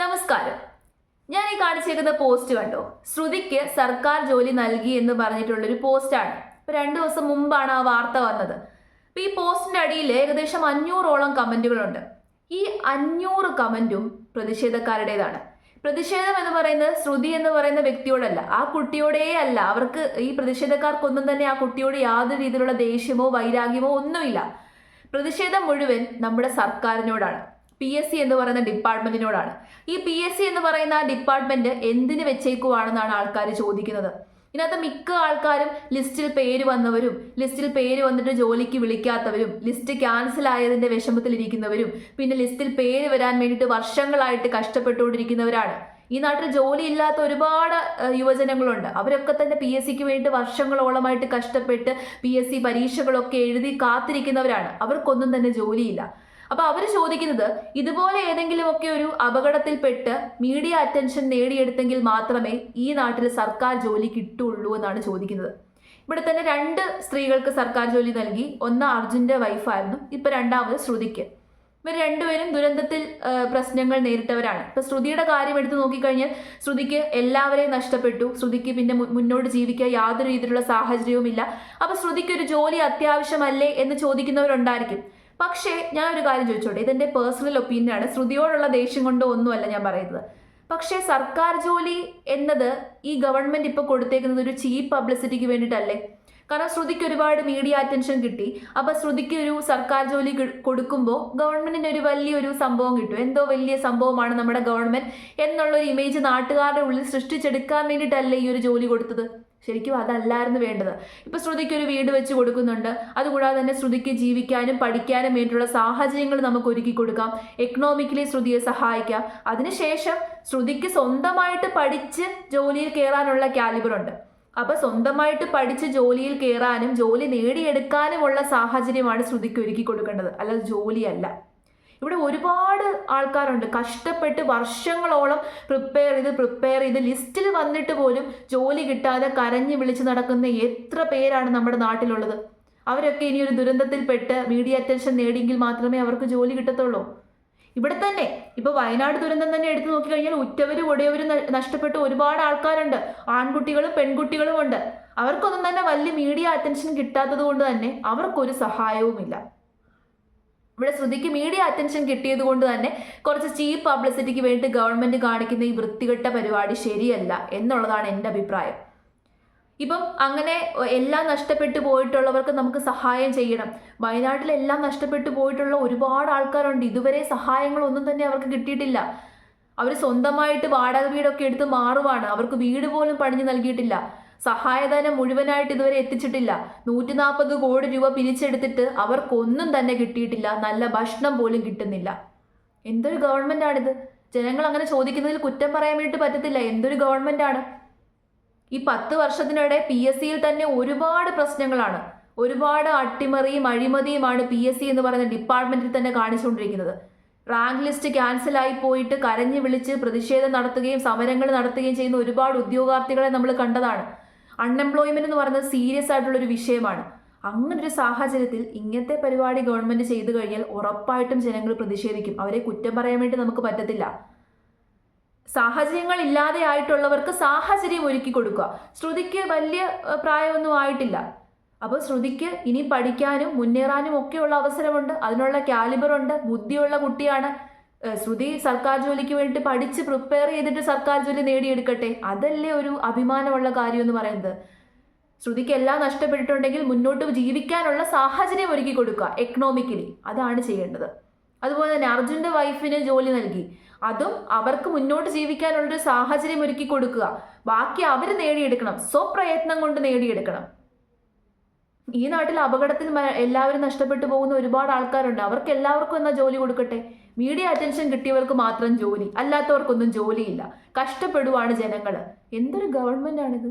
നമസ്കാരം. ഞാൻ ഈ കാണിച്ചേക്കുന്ന പോസ്റ്റ് കണ്ടോ? ശ്രുതിക്ക് സർക്കാർ ജോലി നൽകി എന്ന് പറഞ്ഞിട്ടുള്ളൊരു പോസ്റ്റാണ്. ഇപ്പൊ 2 ദിവസം മുമ്പാണ് ആ വാർത്ത വന്നത്. അപ്പൊ ഈ പോസ്റ്റിന്റെ അടിയിൽ ഏകദേശം 500ഓളം കമന്റുകളുണ്ട്. ഈ 500 കമന്റും പ്രതിഷേധക്കാരുടേതാണ്. പ്രതിഷേധം എന്ന് പറയുന്നത് ശ്രുതി എന്ന് പറയുന്ന വ്യക്തിയോടല്ല, ആ കുട്ടിയോടേ അല്ല. അവർക്ക് ഈ പ്രതിഷേധക്കാർക്കൊന്നും തന്നെ ആ കുട്ടിയോട് യാതൊരു രീതിയിലുള്ള ദേഷ്യമോ വൈരാഗ്യമോ ഒന്നുമില്ല. പ്രതിഷേധം മുഴുവൻ നമ്മുടെ സർക്കാരിനോടാണ്, PSC എന്ന് പറയുന്ന ഡിപ്പാർട്ട്മെന്റിനോടാണ്. ഈ PSC എന്ന് പറയുന്ന ഡിപ്പാർട്ട്മെന്റ് എന്തിനു വെച്ചേക്കുവാണെന്നാണ് ആൾക്കാർ ചോദിക്കുന്നത്. ഇതിനകത്ത് മിക്ക ആൾക്കാരും ലിസ്റ്റിൽ പേര് വന്നവരും, ലിസ്റ്റിൽ പേര് വന്നിട്ട് ജോലിക്ക് വിളിക്കാത്തവരും, ലിസ്റ്റ് ക്യാൻസൽ ആയതിന്റെ വിഷമത്തിലിരിക്കുന്നവരും, പിന്നെ ലിസ്റ്റിൽ പേര് വരാൻ വേണ്ടിയിട്ട് വർഷങ്ങളായിട്ട് കഷ്ടപ്പെട്ടുകൊണ്ടിരിക്കുന്നവരാണ്. ഈ നാട്ടിൽ ജോലി ഇല്ലാത്ത ഒരുപാട് യുവജനങ്ങളുണ്ട്. അവരൊക്കെ തന്നെ PSCക്ക് വേണ്ടിയിട്ട് വർഷങ്ങളോളമായിട്ട് കഷ്ടപ്പെട്ട് PSC പരീക്ഷകളൊക്കെ എഴുതി കാത്തിരിക്കുന്നവരാണ്. അവർക്കൊന്നും തന്നെ ജോലിയില്ല. അപ്പൊ അവർ ചോദിക്കുന്നത്, ഇതുപോലെ ഏതെങ്കിലുമൊക്കെ ഒരു അപകടത്തിൽപ്പെട്ട് മീഡിയ അറ്റൻഷൻ നേടിയെടുത്തെങ്കിൽ മാത്രമേ ഈ നാട്ടിൽ സർക്കാർ ജോലി കിട്ടുള്ളൂ എന്നാണ് ചോദിക്കുന്നത്. ഇവിടെ തന്നെ 2 സ്ത്രീകൾക്ക് സർക്കാർ ജോലി നൽകി. ഒന്ന് അർജുന്റെ വൈഫായിരുന്നു, ഇപ്പൊ രണ്ടാമത് ശ്രുതിക്ക്. ഇവർ രണ്ടുപേരും ദുരന്തത്തിൽ പ്രശ്നങ്ങൾ നേരിട്ടവരാണ്. ഇപ്പൊ ശ്രുതിയുടെ കാര്യം എടുത്തു നോക്കിക്കഴിഞ്ഞാൽ ശ്രുതിക്ക് എല്ലാവരെയും നഷ്ടപ്പെട്ടു. ശ്രുതിക്ക് പിന്നെ മുന്നോട്ട് ജീവിക്കാൻ യാതൊരു രീതിയിലുള്ള സാഹചര്യവുമില്ല. അപ്പൊ ശ്രുതിക്ക് ഒരു ജോലി അത്യാവശ്യമല്ലേ എന്ന് ചോദിക്കുന്നവരുണ്ടായിരിക്കും. പക്ഷേ ഞാൻ ഒരു കാര്യം ചോദിച്ചോട്ടെ, ഇതെന്റെ പേഴ്സണൽ ഒപ്പീനിയനാണ്. ശ്രുതിയോടുള്ള ദേഷ്യം കൊണ്ടോ ഒന്നുമല്ല ഞാൻ പറയുന്നത്. പക്ഷേ സർക്കാർ ജോലി എന്നത് ഈ ഗവൺമെന്റ് ഇപ്പൊ കൊടുത്തേക്കുന്നത് ഒരു ചീപ്പ് പബ്ലിസിറ്റിക്ക് വേണ്ടിയിട്ടല്ലേ? കാരണം ശ്രുതിക്ക് ഒരുപാട് മീഡിയ അറ്റൻഷൻ കിട്ടി. അപ്പൊ ശ്രുതിക്ക് ഒരു സർക്കാർ ജോലി കൊടുക്കുമ്പോൾ ഗവൺമെന്റിന് ഒരു വലിയൊരു സംഭവം കിട്ടും. എന്തോ വലിയ സംഭവമാണ് നമ്മുടെ ഗവൺമെന്റ് എന്നുള്ളൊരു ഇമേജ് നാട്ടുകാരുടെ ഉള്ളിൽ സൃഷ്ടിച്ചെടുക്കാൻ വേണ്ടിയിട്ടല്ലേ ഈ ഒരു ജോലി കൊടുത്തത്? ശരിക്കും അതല്ലായിരുന്നു വേണ്ടത്. ഇപ്പൊ ശ്രുതിക്ക് ഒരു വീട് വെച്ച് കൊടുക്കുന്നുണ്ട്. അതുകൂടാതെ തന്നെ ശ്രുതിക്ക് ജീവിക്കാനും പഠിക്കാനും വേണ്ടിയുള്ള സാഹചര്യങ്ങൾ നമുക്ക് ഒരുക്കി കൊടുക്കാം. എക്കണോമിക്കലി ശ്രുതിയെ സഹായിക്കാം. അതിനുശേഷം ശ്രുതിക്ക് സ്വന്തമായിട്ട് പഠിച്ച് ജോലിയിൽ കയറാനുള്ള കാലിബർ ഉണ്ട്. അപ്പൊ സ്വന്തമായിട്ട് പഠിച്ച് ജോലിയിൽ കയറാനും ജോലി നേടിയെടുക്കാനുമുള്ള സാഹചര്യമാണ് ശ്രുതിക്ക് ഒരുക്കി കൊടുക്കേണ്ടത്, അല്ലാതെ ജോലിയല്ല. ഇവിടെ ഒരുപാട് ആൾക്കാരുണ്ട് കഷ്ടപ്പെട്ട് വർഷങ്ങളോളം പ്രിപ്പയർ ചെയ്ത് ലിസ്റ്റിൽ വന്നിട്ട് പോലും ജോലി കിട്ടാതെ കരഞ്ഞു വിളിച്ച് നടക്കുന്ന എത്ര പേരാണ് നമ്മുടെ നാട്ടിലുള്ളത്. അവരൊക്കെ ഇനി ഒരു ദുരന്തത്തിൽപ്പെട്ട് മീഡിയ അറ്റൻഷൻ നേടിയെങ്കിൽ മാത്രമേ അവർക്ക് ജോലി കിട്ടത്തുള്ളൂ. ഇവിടെ തന്നെ ഇപ്പൊ വയനാട് ദുരന്തം തന്നെ എടുത്തു നോക്കിക്കഴിഞ്ഞാൽ ഉറ്റവരും ഒടിയവരും നഷ്ടപ്പെട്ട ഒരുപാട് ആൾക്കാരുണ്ട്. ആൺകുട്ടികളും പെൺകുട്ടികളും ഉണ്ട്. അവർക്കൊന്നും തന്നെ വലിയ മീഡിയ അറ്റൻഷൻ കിട്ടാത്തത് കൊണ്ട് തന്നെ അവർക്കൊരു സഹായവുമില്ല. ഇവിടെ ശ്രുതിക്ക് മീഡിയ അറ്റൻഷൻ കിട്ടിയത് കൊണ്ട് തന്നെ കുറച്ച് ചീപ്പ് പബ്ലിസിറ്റിക്ക് വേണ്ടി ഗവൺമെന്റ് കാണിക്കുന്ന ഈ വൃത്തികെട്ട പരിപാടി ശരിയല്ല എന്നുള്ളതാണ് എൻ്റെ അഭിപ്രായം. ഇപ്പം അങ്ങനെ എല്ലാം നഷ്ടപ്പെട്ടു പോയിട്ടുള്ളവർക്ക് നമുക്ക് സഹായം ചെയ്യണം. വയനാട്ടിലെല്ലാം നഷ്ടപ്പെട്ടു പോയിട്ടുള്ള ഒരുപാട് ആൾക്കാരുണ്ട്. ഇതുവരെ സഹായങ്ങളൊന്നും തന്നെ അവർക്ക് കിട്ടിയിട്ടില്ല. അവർ സ്വന്തമായിട്ട് വാടക വീടൊക്കെ എടുത്ത് മാറുവാണ്. അവർക്ക് വീട് പോലും പണിഞ്ഞു നൽകിയിട്ടില്ല. സഹായധനം മുഴുവനായിട്ട് ഇതുവരെ എത്തിച്ചിട്ടില്ല. 140 കോടി രൂപ പിരിച്ചെടുത്തിട്ട് അവർക്കൊന്നും തന്നെ കിട്ടിയിട്ടില്ല. നല്ല ഭക്ഷണം പോലും കിട്ടുന്നില്ല. എന്തൊരു ഗവൺമെന്റ് ആണിത്? ജനങ്ങൾ അങ്ങനെ ചോദിക്കുന്നതിൽ കുറ്റം പറയാൻ വേണ്ടി പറ്റത്തില്ല. എന്തൊരു ഗവൺമെന്റ് ആണ്? ഈ 10 വർഷത്തിനിടെ PSCയിൽ തന്നെ ഒരുപാട് പ്രശ്നങ്ങളാണ്, ഒരുപാട് അട്ടിമറിയും അഴിമതിയുമാണ് PSC എന്ന് പറയുന്ന ഡിപ്പാർട്ട്മെന്റിൽ തന്നെ കാണിച്ചുകൊണ്ടിരിക്കുന്നത്. റാങ്ക് ലിസ്റ്റ് ക്യാൻസലായി പോയിട്ട് കരഞ്ഞു വിളിച്ച് പ്രതിഷേധം നടത്തുകയും സമരങ്ങൾ നടത്തുകയും ചെയ്യുന്ന ഒരുപാട് ഉദ്യോഗാർത്ഥികളെ നമ്മൾ കണ്ടതാണ്. അൺഎംപ്ലോയ്മെന്റ് എന്ന് പറയുന്നത് സീരിയസ് ആയിട്ടുള്ളൊരു വിഷയമാണ്. അങ്ങനൊരു സാഹചര്യത്തിൽ ഇങ്ങനത്തെ പരിപാടി ഗവൺമെന്റ് ചെയ്തു കഴിഞ്ഞാൽ ഉറപ്പായിട്ടും ജനങ്ങൾ പ്രതിഷേധിക്കും. അവരെ കുറ്റം പറയാൻ വേണ്ടി നമുക്ക് പറ്റത്തില്ല. സാഹചര്യങ്ങൾ ഇല്ലാതെ ആയിട്ടുള്ളവർക്ക് സാഹചര്യം ഒരുക്കി കൊടുക്കുക. ശ്രുതിക്ക് വലിയ പ്രായമൊന്നും ആയിട്ടില്ല. അപ്പോൾ ശ്രുതിക്ക് ഇനി പഠിക്കാനും മുന്നേറാനും ഒക്കെയുള്ള അവസരമുണ്ട്. അതിനുള്ള കാലിബർ ഉണ്ട്. ബുദ്ധിയുള്ള കുട്ടിയാണ്. ശ്രുതി സർക്കാർ ജോലിക്ക് വേണ്ടി പഠിച്ച് പ്രിപ്പയർ ചെയ്തിട്ട് സർക്കാർ ജോലി നേടിയെടുക്കട്ടെ. അതല്ലേ ഒരു അഭിമാനമുള്ള കാര്യം എന്ന് പറയുന്നത്. ശ്രുതിക്ക് എല്ലാം നഷ്ടപ്പെട്ടിട്ടുണ്ടെങ്കിൽ മുന്നോട്ട് ജീവിക്കാനുള്ള സാഹചര്യം ഒരുക്കി കൊടുക്കുക എക്കണോമിക്കലി. അതാണ് ചെയ്യേണ്ടത്. അതുപോലെ തന്നെ അർജുന്റെ വൈഫിന് ജോലി നൽകി. അതും അവർക്ക് മുന്നോട്ട് ജീവിക്കാനുള്ളൊരു സാഹചര്യം ഒരുക്കി കൊടുക്കുക. ബാക്കി അവർ നേടിയെടുക്കണം, സ്വപ്രയത്നം കൊണ്ട് നേടിയെടുക്കണം. ഈ നാട്ടിൽ അപകടത്തിൽ എല്ലാവരും നഷ്ടപ്പെട്ടു പോകുന്ന ഒരുപാട് ആൾക്കാരുണ്ട്. അവർക്ക് എല്ലാവർക്കും എന്നാ ജോലി കൊടുക്കട്ടെ. മീഡിയ അറ്റൻഷൻ കിട്ടിയവർക്ക് മാത്രം ജോലി, അല്ലാത്തവർക്കൊന്നും ജോലിയില്ല. കഷ്ടപ്പെടുവാണ് ജനങ്ങൾ. എന്തൊരു ഗവൺമെന്റ് ആണിത്?